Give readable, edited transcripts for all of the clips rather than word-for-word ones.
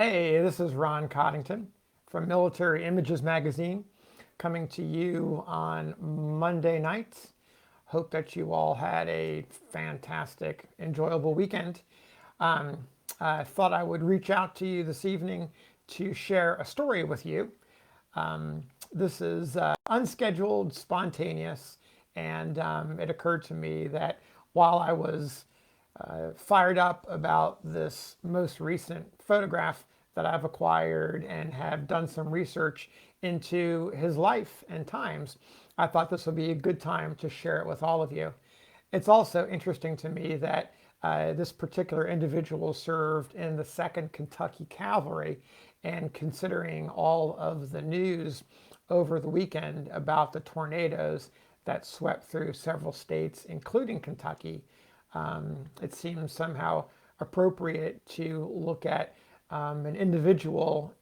Hey, this is Ron Coddington from Military Images Magazine, coming to you on Monday nights. Hope that you all had a fantastic, enjoyable weekend. Um, I thought I would reach out to you this evening to share a story with you. This is unscheduled, spontaneous, and it occurred to me that while I was fired up about this most recent photograph that I've acquired and have done some research into his life and times, I thought this would be a good time to share it with all of you. It's also interesting to me that this particular individual served in the 2nd Kentucky Cavalry, and considering all of the news over the weekend about the tornadoes that swept through several states, including Kentucky, it seems somehow appropriate to look at an individual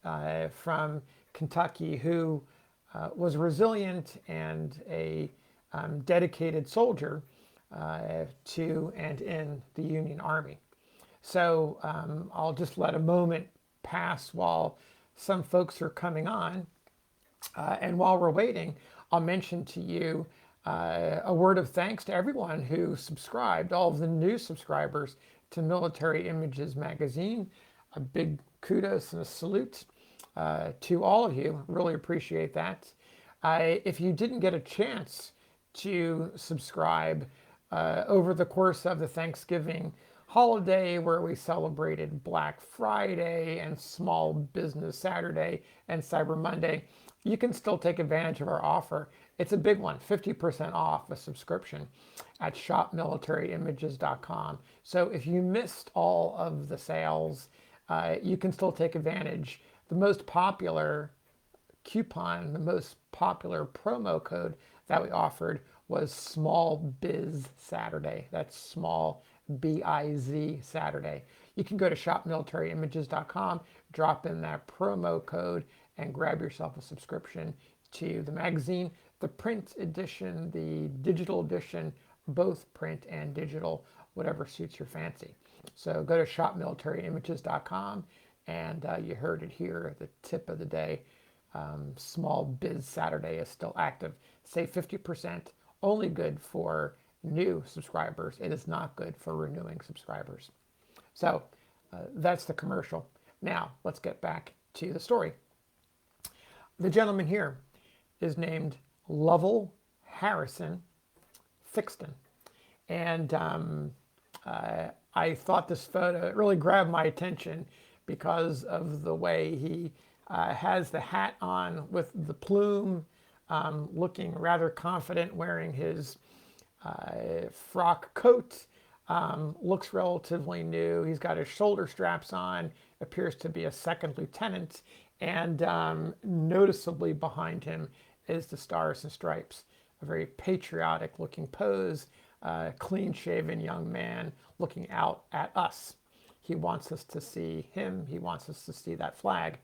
from Kentucky who was resilient and a dedicated soldier to and in the Union Army. So I'll just let a moment pass while some folks are coming on. And while we're waiting, I'll mention to you a word of thanks to everyone who subscribed, all of the new subscribers to Military Images Magazine. A big kudos and a salute to all of you. Really appreciate that. If you didn't get a chance to subscribe over the course of the Thanksgiving holiday, where we celebrated Black Friday and Small Business Saturday and Cyber Monday, you can still take advantage of our offer. It's a big one, 50% off a subscription at shopmilitaryimages.com. So if you missed all of the sales, you can still take advantage. The most popular coupon, the most popular promo code that we offered was Small Biz Saturday. That's small B-I-Z Saturday. You can go to shopmilitaryimages.com, drop in that promo code, and grab yourself a subscription to the magazine, the print edition, the digital edition, both print and digital, whatever suits your fancy. So go to shopmilitaryimages.com, and you heard it here, the tip of the day. Small Biz Saturday is still active. Save 50%, only good for new subscribers. It is not good for renewing subscribers. So that's the commercial. Now let's get back to the story. The gentleman here is named Lovell Harrison Thickstun. And I thought this photo really grabbed my attention because of the way he has the hat on with the plume, looking rather confident, wearing his frock coat, looks relatively new. He's got his shoulder straps on, appears to be a second lieutenant, and noticeably behind him is the Stars and Stripes. A very patriotic looking pose, clean shaven young man looking out at us. He wants us to see him. He wants us to see that flag.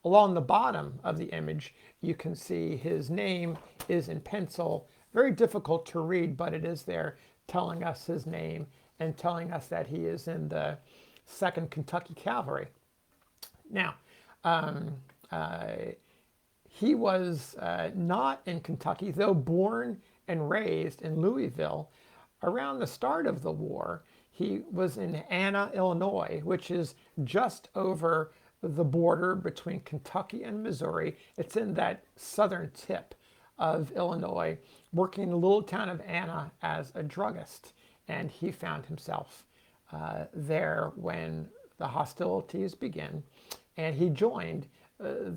Along the bottom of the image, you can see his name is in pencil. Very difficult to read, but it is there, telling us his name and telling us that he is in the 2nd Kentucky Cavalry. Now, he was not in Kentucky, though born and raised in Louisville. Around the start of the war, he was in Anna, Illinois, which is just over the border between Kentucky and Missouri. It's in that southern tip of Illinois, working in the little town of Anna as a druggist. And he found himself there when the hostilities began. And he joined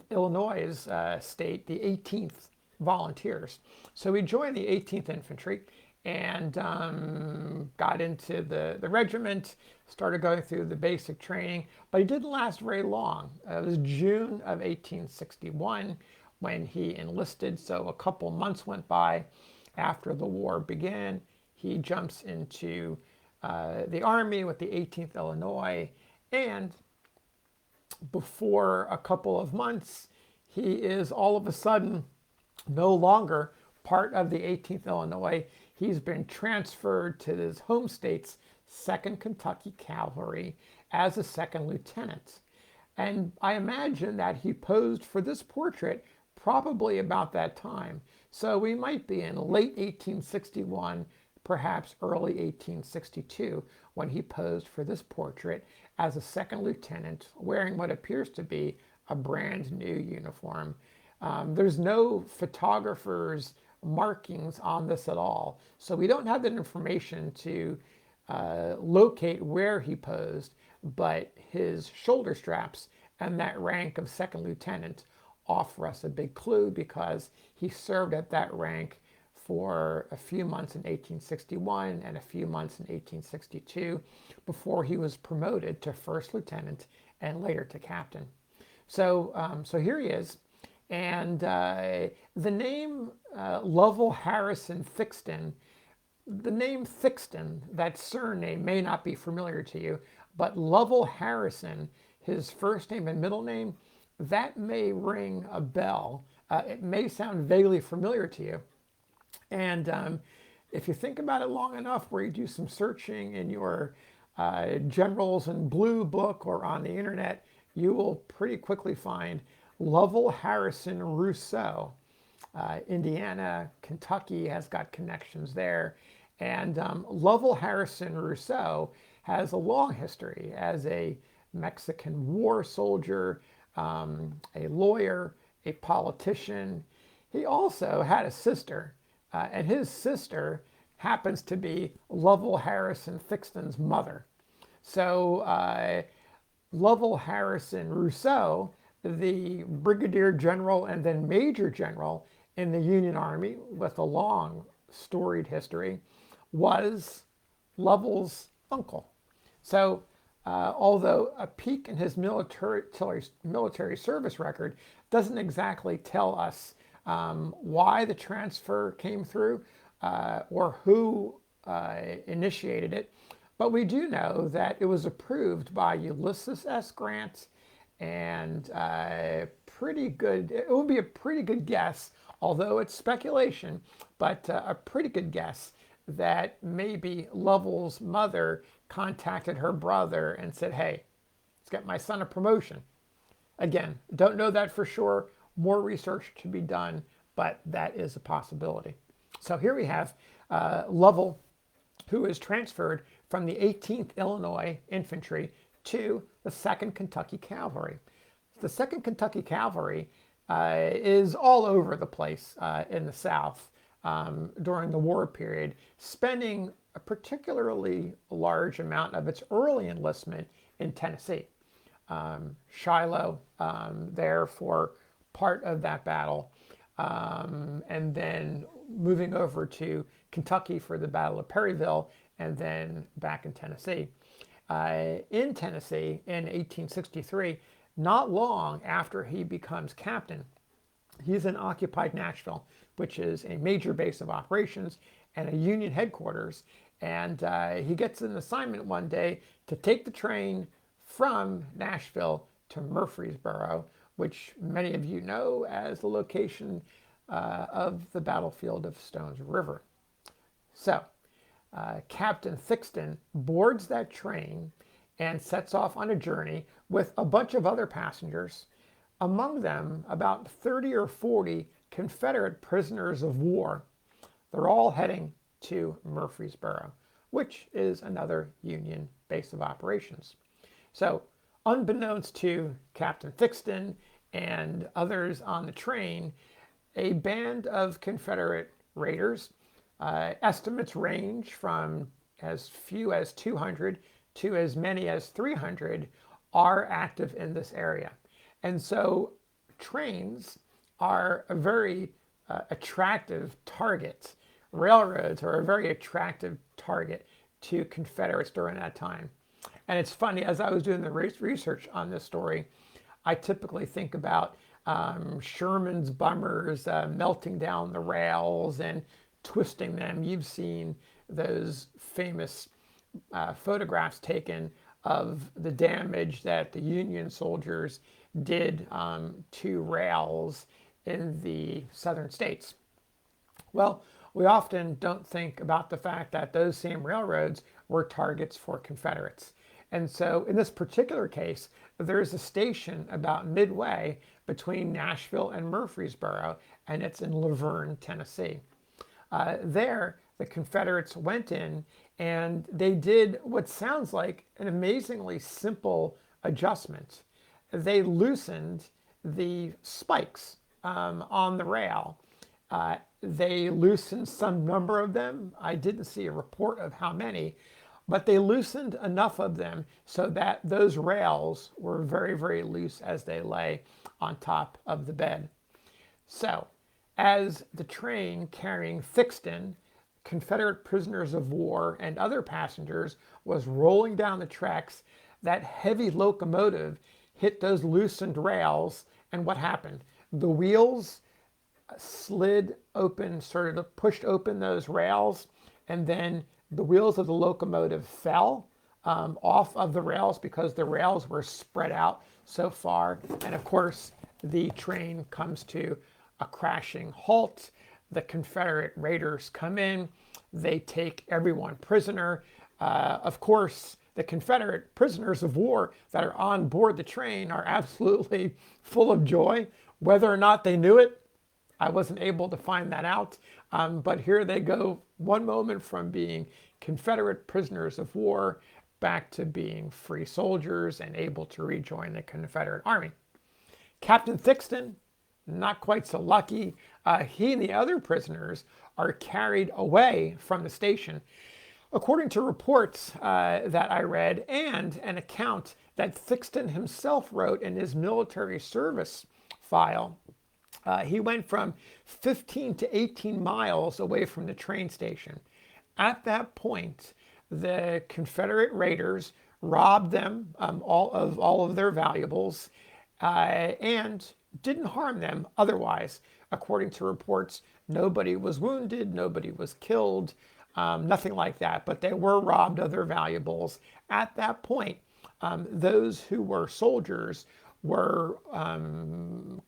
Illinois' state, the 18th Volunteers. So he joined the 18th Infantry and got into the regiment, started going through the basic training, but he didn't last very long. It was June of 1861 when he enlisted, so a couple months went by after the war began. He jumps into the Army with the 18th Illinois, and before a couple of months, he is all of a sudden no longer part of the 18th Illinois. He's been transferred to his home state's 2nd Kentucky Cavalry as a second lieutenant. And I imagine that he posed for this portrait probably about that time. So we might be in late 1861, perhaps early 1862, when he posed for this portrait as a second lieutenant wearing what appears to be a brand new uniform. There's no photographer's markings on this at all. So we don't have that information to locate where he posed, but his shoulder straps and that rank of second lieutenant offer us a big clue because he served at that rank for a few months in 1861 and a few months in 1862 before he was promoted to first lieutenant and later to captain. So here he is. And the name Lovell Harrison Thickstun, the name Thickstun, that surname may not be familiar to you, but Lovell Harrison, his first name and middle name, that may ring a bell. It may sound vaguely familiar to you. And if you think about it long enough, where you do some searching in your Generals in Blue book or on the internet, you will pretty quickly find Lovell Harrison Rousseau. Indiana, Kentucky has got connections there. And Lovell Harrison Rousseau has a long history as a Mexican war soldier, a lawyer, a politician. He also had a sister, and his sister happens to be Lovell Harrison Thickstun's mother. So Lovell Harrison Rousseau, the brigadier general and then major general in the Union Army with a long storied history, was Lovell's uncle. So although a peek in his military service record doesn't exactly tell us why the transfer came through or who initiated it, but we do know that it was approved by Ulysses S. Grant, and pretty good, it would be a pretty good guess, although it's speculation, but a pretty good guess that maybe Lovell's mother contacted her brother and said, hey, let's get my son a promotion. Again, don't know that for sure. More research to be done, but that is a possibility. So here we have Lovell, who is transferred from the 18th Illinois Infantry to the 2nd Kentucky Cavalry. The 2nd Kentucky Cavalry is all over the place in the South during the war period, spending a particularly large amount of its early enlistment in Tennessee. Shiloh there for part of that battle, and then moving over to Kentucky for the Battle of Perryville, and then back in Tennessee. In Tennessee in 1863, not long after he becomes captain, he's in occupied Nashville, which is a major base of operations and a Union headquarters. And he gets an assignment one day to take the train from Nashville to Murfreesboro, which many of you know as the location of the battlefield of Stones River. So Captain Thickstun boards that train and sets off on a journey with a bunch of other passengers, among them about 30 or 40 Confederate prisoners of war. They're all heading to Murfreesboro, which is another Union base of operations. So unbeknownst to Captain Thickstun and others on the train, a band of Confederate raiders, estimates range from as few as 200 to as many as 300, are active in this area. And so trains are a very attractive target. Railroads are a very attractive target to Confederates during that time. And it's funny, as I was doing the research on this story, I typically think about Sherman's bummers melting down the rails and twisting them. You've seen those famous photographs taken of the damage that the Union soldiers did to rails in the southern states. Well, we often don't think about the fact that those same railroads were targets for Confederates. And so in this particular case, there's a station about midway between Nashville and Murfreesboro, and it's in Lavergne, Tennessee. There, the Confederates went in and they did what sounds like an amazingly simple adjustment. They loosened the spikes on the rail. They loosened some number of them. I didn't see a report of how many, but they loosened enough of them so that those rails were very, very loose as they lay on top of the bed. So, as the train carrying Thickstun, Confederate prisoners of war, and other passengers was rolling down the tracks, that heavy locomotive hit those loosened rails, and what happened? The wheels slid open, sort of pushed open those rails, and then the wheels of the locomotive fell off of the rails because the rails were spread out so far. And of course, the train comes to a crashing halt. The Confederate raiders come in. They take everyone prisoner. Of course, the Confederate prisoners of war that are on board the train are absolutely full of joy. Whether or not they knew it, I wasn't able to find that out. But here they go, one moment from being Confederate prisoners of war back to being free soldiers and able to rejoin the Confederate Army. Captain Thickstun, not quite so lucky. He and the other prisoners are carried away from the station. According to reports that I read and an account that Thickstun himself wrote in his military service file, he went from 15 to 18 miles away from the train station. At that point, the Confederate raiders robbed them all of their valuables and didn't harm them otherwise. According to reports, nobody was wounded, nobody was killed, nothing like that, but they were robbed of their valuables. At that point, those who were soldiers were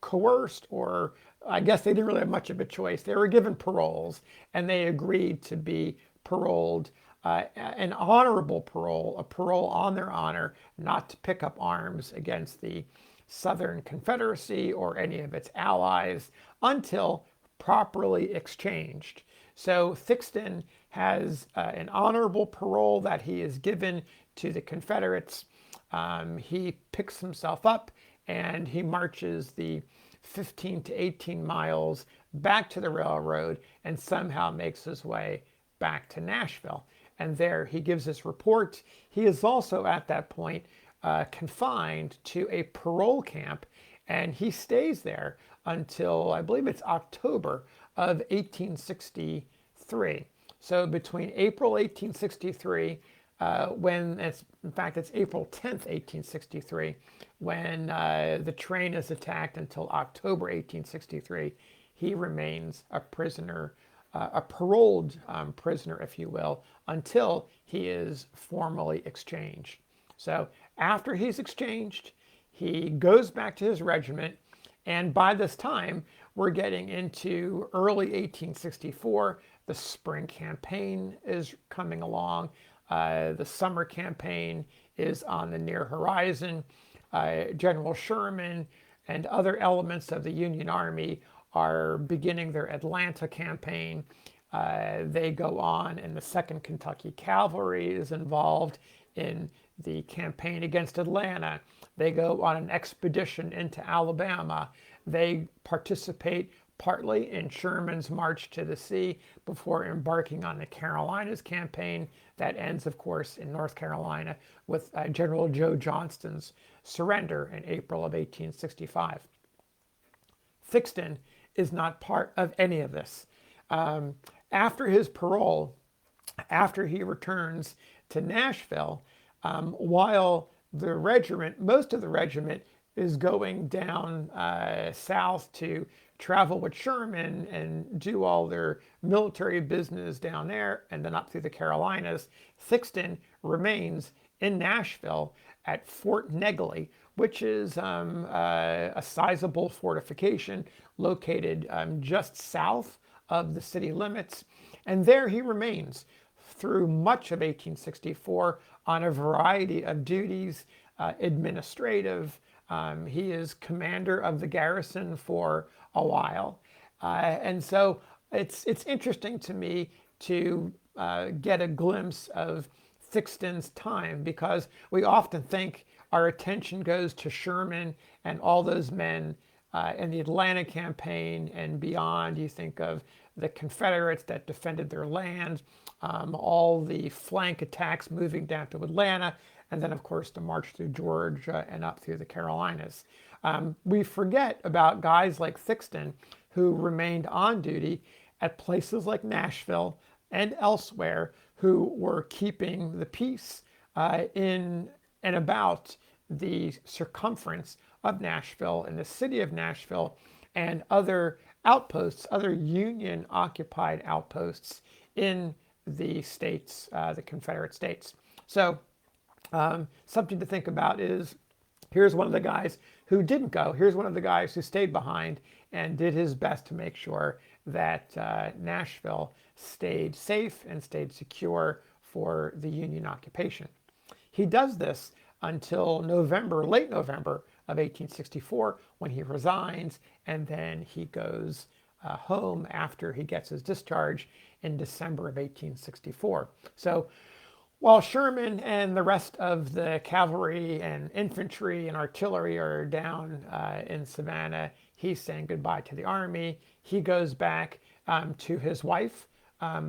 coerced, or I guess they didn't really have much of a choice. They were given paroles, and they agreed to be paroled, an honorable parole, a parole on their honor, not to pick up arms against the Southern Confederacy or any of its allies until properly exchanged. So Thickstun has an honorable parole that he is given to the Confederates. He picks himself up and he marches the 15 to 18 miles back to the railroad and somehow makes his way back to Nashville. And there he gives this report. He is also at that point confined to a parole camp, and he stays there until I believe it's October of 1863. So between April 1863, it's April 10th, 1863, when the train is attacked, until October 1863, he remains a prisoner, a paroled prisoner, if you will, until he is formally exchanged. So after he's exchanged, he goes back to his regiment, and by this time, we're getting into early 1864. The spring campaign is coming along. The summer campaign is on the near horizon. General Sherman and other elements of the Union Army are beginning their Atlanta campaign. They go on, and the 2nd Kentucky Cavalry is involved in the campaign against Atlanta. They go on an expedition into Alabama. They participate partly in Sherman's march to the sea before embarking on the Carolinas campaign that ends, of course, in North Carolina with General Joe Johnston's surrender in April of 1865. Thickstun is not part of any of this. After his parole, after he returns to Nashville, while the regiment, most of the regiment, is going down south to travel with Sherman and do all their military business down there and then up through the Carolinas, Thickstun remains in Nashville at Fort Negley, which is a sizable fortification located just south of the city limits. And there he remains through much of 1864 on a variety of duties. administrative. He is commander of the garrison for a while. And so it's interesting to me to get a glimpse of Thickstun's time, because we often think our attention goes to Sherman and all those men in the Atlanta campaign and beyond. You think of the Confederates that defended their land, all the flank attacks moving down to Atlanta, and then, of course, the march through Georgia and up through the Carolinas. We forget about guys like Thickston, who remained on duty at places like Nashville and elsewhere, who were keeping the peace in and about the circumference of Nashville and the city of Nashville and other outposts, other Union occupied outposts in the states, the Confederate states. So something to think about is, here's one of the guys who didn't go. Here's one of the guys who stayed behind and did his best to make sure that Nashville stayed safe and stayed secure for the Union occupation. He does this until November, late November of 1864, when he resigns, and then he goes home after he gets his discharge in December of 1864. So while Sherman and the rest of the cavalry and infantry and artillery are down in Savannah, he's saying goodbye to the army. He goes back to his wife,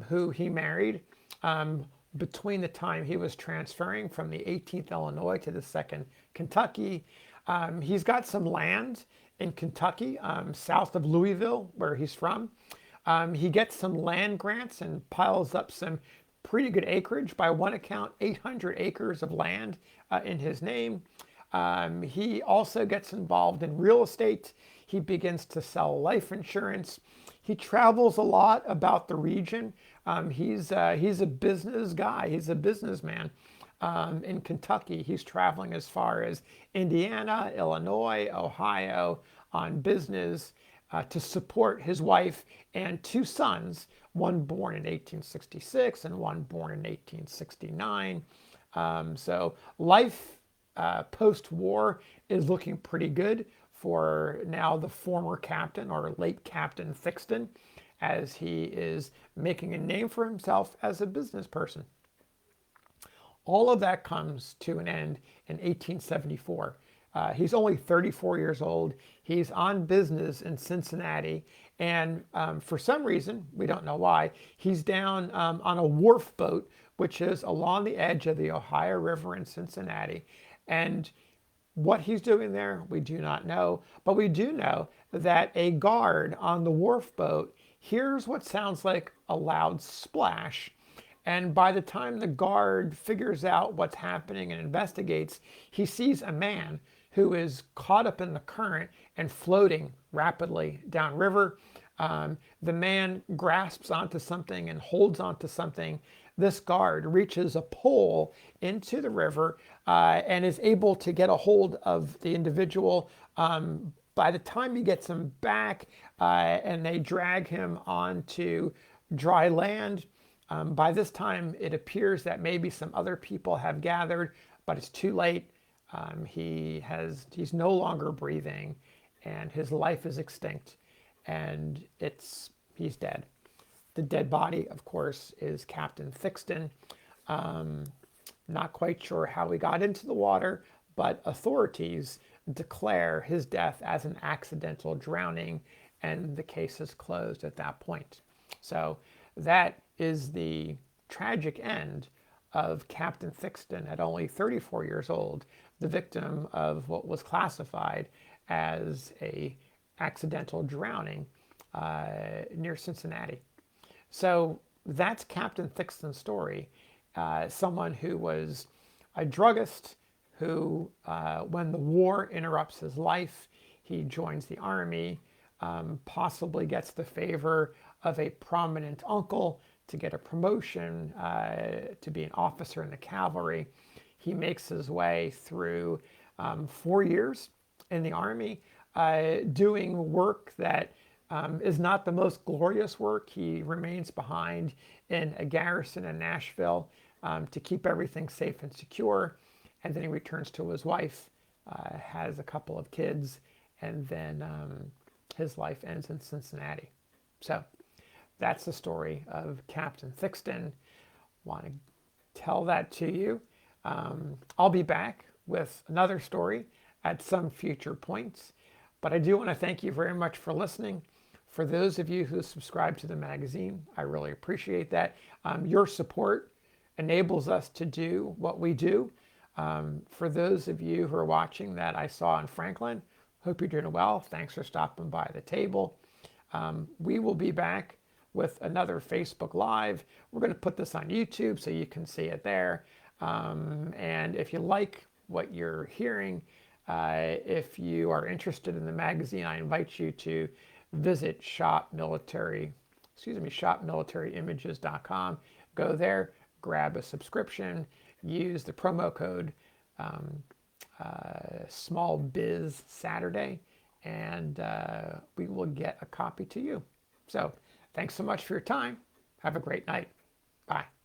who he married between the time he was transferring from the 18th Illinois to the 2nd Kentucky. He's got some land in Kentucky, south of Louisville, where he's from. He gets some land grants and piles up some pretty good acreage. By one account, 800 acres of land in his name. He also gets involved in real estate. He begins to sell life insurance. He travels a lot about the region. He's a business guy. He's a businessman. In Kentucky, he's traveling as far as Indiana, Illinois, Ohio on business to support his wife and two sons, one born in 1866 and one born in 1869. So life post-war is looking pretty good for now the former captain, or late Captain Thickston, as he is making a name for himself as a business person. All of that comes to an end in 1874. He's only 34 years old. He's on business in Cincinnati, and for some reason, we don't know why, he's down on a wharf boat, which is along the edge of the Ohio River in Cincinnati. And what he's doing there, we do not know, but we do know that a guard on the wharf boat hears what sounds like a loud splash. And by the time the guard figures out what's happening and investigates, he sees a man who is caught up in the current and floating rapidly downriver. The man grasps onto something and holds onto something. This guard reaches a pole into the river and is able to get a hold of the individual. By the time he gets him back and they drag him onto dry land, by this time it appears that maybe some other people have gathered, but it's too late. He's no longer breathing, and his life is extinct, and he's dead. The dead body, of course, is Captain Thickston. Not quite sure how he got into the water, but authorities declare his death as an accidental drowning, and the case is closed at that point. So that is the tragic end of Captain Thickston at only 34 years old, the victim of what was classified as a accidental drowning near Cincinnati. So that's Captain Thickston's story. Someone who was a druggist who, when the war interrupts his life, he joins the army, possibly gets the favor of a prominent uncle to get a promotion to be an officer in the cavalry. He makes his way through 4 years in the army, doing work that is not the most glorious work. He remains behind in a garrison in Nashville to keep everything safe and secure. and then he returns to his wife, has a couple of kids, and then his life ends in Cincinnati. So that's the story of Captain Thickstun. Want to tell that to you. I'll be back with another story at some future points, but I do want to thank you very much for listening. For those of you who subscribe to the magazine, I really appreciate that. Your support enables us to do what we do. For those of you who are watching that I saw in Franklin, hope you're doing well. Thanks for stopping by the table. We will be back with another Facebook Live. We're going to put this on YouTube so you can see it there. And if you like what you're hearing, if you are interested in the magazine, I invite you to visit shopmilitaryimages.com. Go there, grab a subscription, use the promo code Small Biz Saturday, and we will get a copy to you. So thanks so much for your time. Have a great night. Bye.